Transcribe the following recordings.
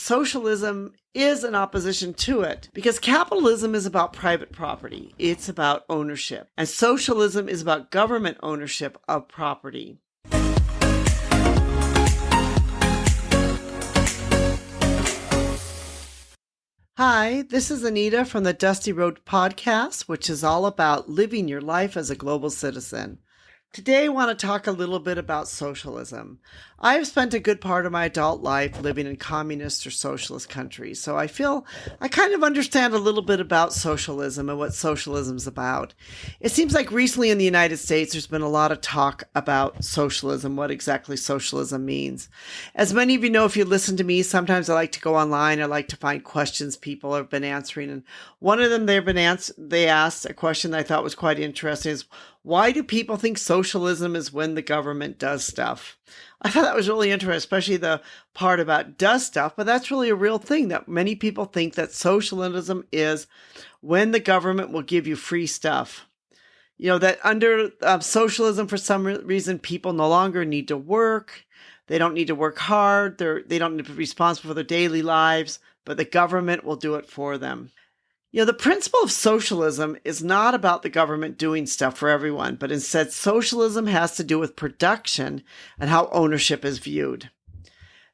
socialism is an opposition to it because capitalism is about private property. It's about ownership. And socialism is about government ownership of property. Hi, this is Anita from the Dusty Road Podcast, which is all about living your life as a global citizen. Today, I want to talk a little bit about socialism. I have spent a good part of my adult life living in communist or socialist countries, so I feel I kind of understand a little bit about socialism and what socialism is about. It seems like recently in the United States, there's been a lot of talk about socialism, what exactly socialism means. As many of you know, if you listen to me, sometimes I like to go online. I like to find questions people have been answering, and one of them they asked a question that I thought was quite interesting is, why do people think socialism is when the government does stuff? I thought that was really interesting, especially the part about does stuff, but that's really a real thing that many people think that socialism is when the government will give you free stuff. You know, that under socialism, for some reason, people no longer need to work. They don't need to work hard. They don't need to be responsible for their daily lives, but the government will do it for them. You know, the principle of socialism is not about the government doing stuff for everyone, but instead socialism has to do with production and how ownership is viewed.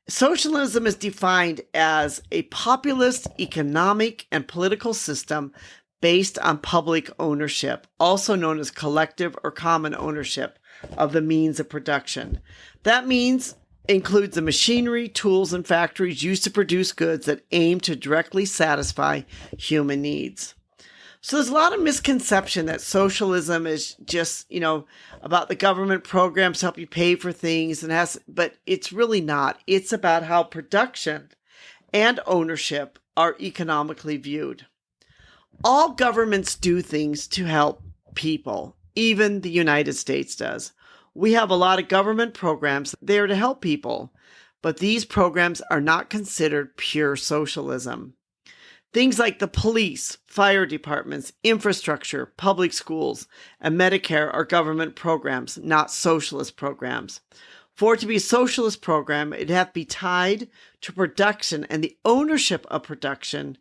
Socialism is defined as a populist economic and political system based on public ownership, also known as collective or common ownership of the means of production. That means includes the machinery, tools, and factories used to produce goods that aim to directly satisfy human needs. So there's a lot of misconception that socialism is just, about the government programs to help you pay for things but it's really not. It's about how production and ownership are economically viewed. All governments do things to help people. Even the United States does. We have a lot of government programs there to help people, but these programs are not considered pure socialism. Things like the police, fire departments, infrastructure, public schools, and Medicare are government programs, not socialist programs. For it to be a socialist program, it'd have to be tied to production and the ownership of production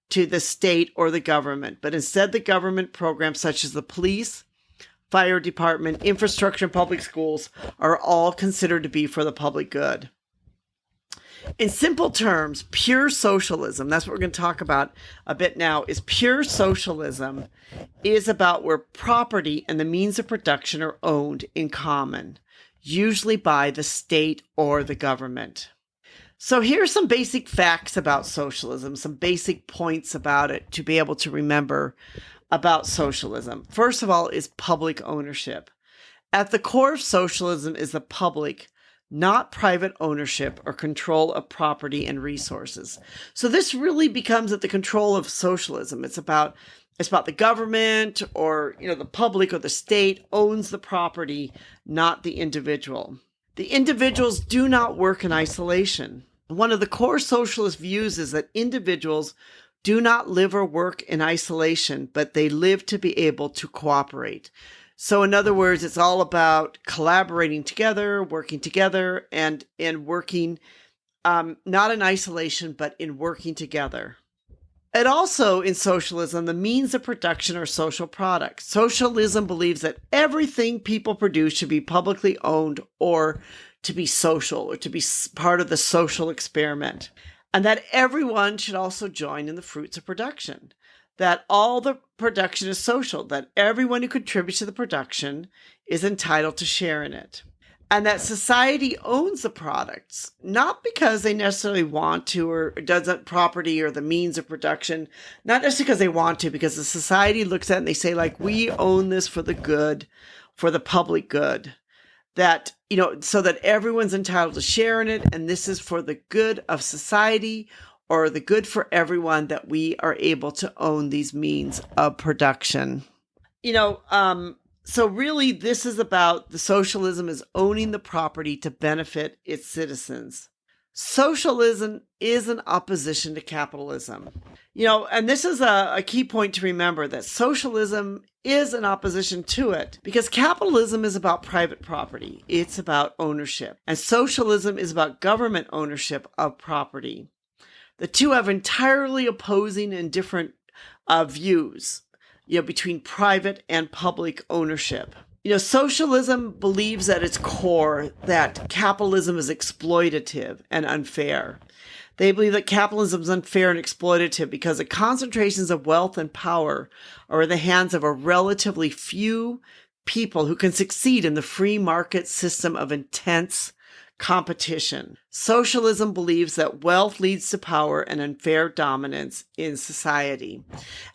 to the state or the government. But instead, the government programs such as the police, fire department, infrastructure, and public schools are all considered to be for the public good. In simple terms, pure socialism, that's what we're going to talk about a bit now, is pure socialism is about where property and the means of production are owned in common, usually by the state or the government. So here's some basic facts about socialism, some basic points about it to be able to remember about socialism. First of all is public ownership. At the core of socialism is the public, not private ownership or control of property and resources. So this really becomes at the control of socialism. It's about the government or, the public or the state owns the property, not the individual. The individuals do not work in isolation. One of the core socialist views is that individuals do not live or work in isolation, but they live to be able to cooperate. So in other words, it's all about collaborating together, working together, and working not in isolation, but in working together. And also in socialism, the means of production are social products. Socialism believes that everything people produce should be publicly owned or to be social or to be part of the social experiment. And that everyone should also join in the fruits of production. That all the production is social. That everyone who contributes to the production is entitled to share in it. And that society owns the products, not because they necessarily want to or doesn't property or the means of production, not just because they want to, because the society looks at it and they say, we own this for the good, for the public good. That, so that everyone's entitled to share in it, and this is for the good of society or the good for everyone that we are able to own these means of production. So really this is about the socialism is owning the property to benefit its citizens. Socialism is an opposition to capitalism. And this is a key point to remember, that socialism is an opposition to it because capitalism is about private property. It's about ownership. And socialism is about government ownership of property. The two have entirely opposing and different views, between private and public ownership. Socialism believes at its core that capitalism is exploitative and unfair. They believe that capitalism is unfair and exploitative because the concentrations of wealth and power are in the hands of a relatively few people who can succeed in the free market system of intense competition. Socialism believes that wealth leads to power and unfair dominance in society.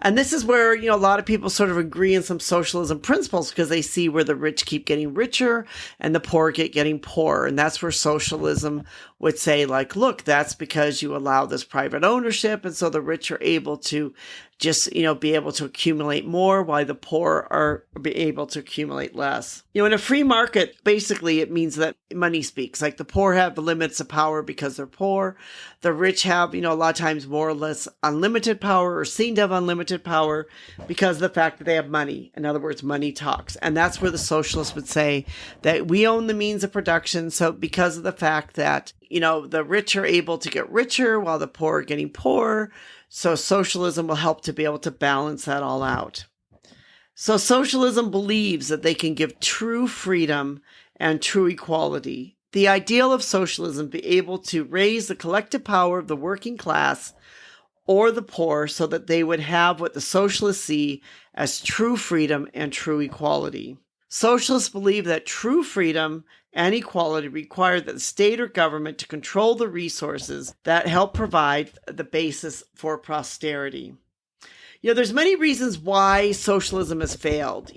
And this is where, a lot of people sort of agree in some socialism principles because they see where the rich keep getting richer and the poor getting poorer. And that's where socialism would say, like, look, that's because you allow this private ownership. And so the rich are able to just, be able to accumulate more while the poor are able to accumulate less. In a free market, basically it means that money speaks. Like the poor have the limits of power because they're poor. The rich have, a lot of times more or less unlimited power or seem to have unlimited power because of the fact that they have money. In other words, money talks. And that's where the socialists would say that we own the means of production. So because of the fact that, the rich are able to get richer while the poor are getting poorer. So socialism will help to be able to balance that all out. So socialism believes that they can give true freedom and true equality. The ideal of socialism be able to raise the collective power of the working class or the poor so that they would have what the socialists see as true freedom and true equality. Socialists believe that true freedom and equality require that the state or government to control the resources that help provide the basis for prosperity. There's many reasons why socialism has failed.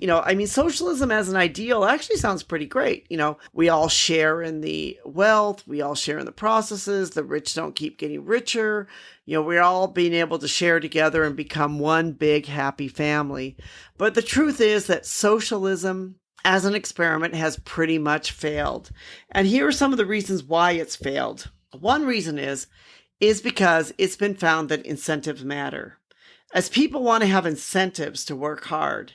Socialism as an ideal actually sounds pretty great. We all share in the wealth. We all share in the processes. The rich don't keep getting richer. We're all being able to share together and become one big happy family. But the truth is that socialism as an experiment has pretty much failed. And here are some of the reasons why it's failed. One reason is because it's been found that incentives matter. As people want to have incentives to work hard,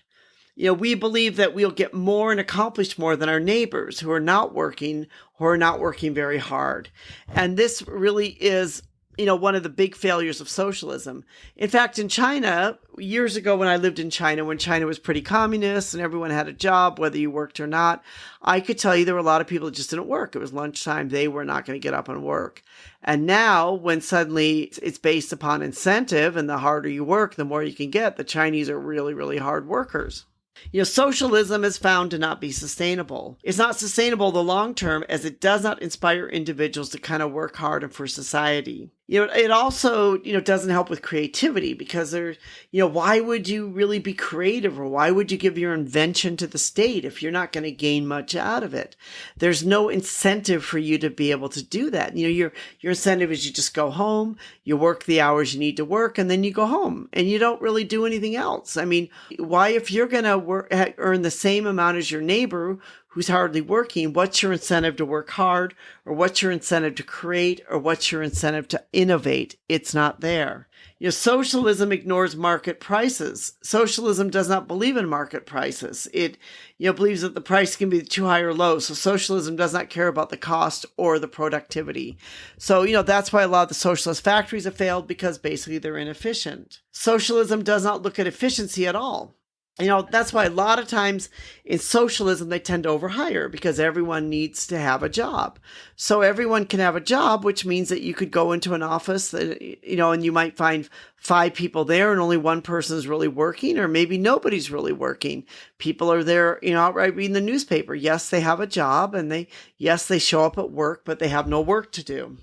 we believe that we'll get more and accomplish more than our neighbors who are not working very hard. And this really is one of the big failures of socialism. In fact, in China, years ago when I lived in China, when China was pretty communist and everyone had a job, whether you worked or not, I could tell you there were a lot of people that just didn't work. It was lunchtime. They were not going to get up and work. And now when suddenly it's based upon incentive and the harder you work, the more you can get, the Chinese are really, really hard workers. Socialism is found to not be sustainable. It's not sustainable in the long term as it does not inspire individuals to kind of work hard and for society. It also, doesn't help with creativity because why would you really be creative or why would you give your invention to the state if you're not going to gain much out of it? There's no incentive for you to be able to do that. Your incentive is you just go home, you work the hours you need to work, and then you go home and you don't really do anything else. Why, if you're going to earn the same amount as your neighbor who's hardly working, what's your incentive to work hard, or what's your incentive to create, or what's your incentive to innovate? It's not there. Socialism ignores market prices. Socialism does not believe in market prices. It, believes that the price can be too high or low. So socialism does not care about the cost or the productivity. So, that's why a lot of the socialist factories have failed because basically they're inefficient. Socialism does not look at efficiency at all. That's why a lot of times in socialism, they tend to overhire because everyone needs to have a job. So everyone can have a job, which means that you could go into an office, and you might find 5 people there and only one person is really working, or maybe nobody's really working. People are there, outright reading the newspaper. Yes, they have a job and they show up at work, but they have no work to do.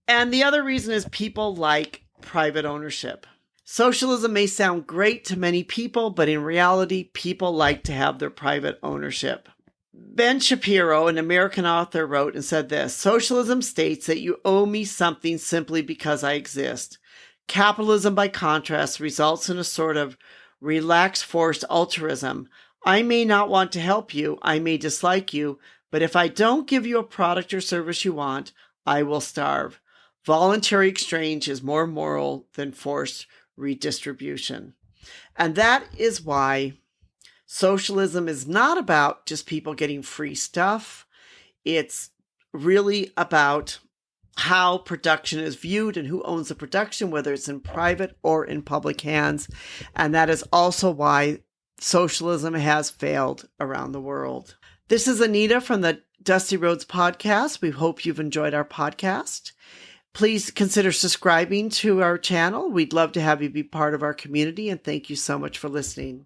And the other reason is people like private ownership. Socialism may sound great to many people, but in reality, people like to have their private ownership. Ben Shapiro, an American author, wrote and said this: "Socialism states that you owe me something simply because I exist. Capitalism, by contrast, results in a sort of relaxed forced altruism. I may not want to help you, I may dislike you, but if I don't give you a product or service you want, I will starve. Voluntary exchange is more moral than forced redistribution." And that is why socialism is not about just people getting free stuff. It's really about how production is viewed and who owns the production, whether it's in private or in public hands. And that is also why socialism has failed around the world. This is Anita from the Dusty Roads podcast. We hope you've enjoyed our podcast. Please consider subscribing to our channel. We'd love to have you be part of our community, and thank you so much for listening.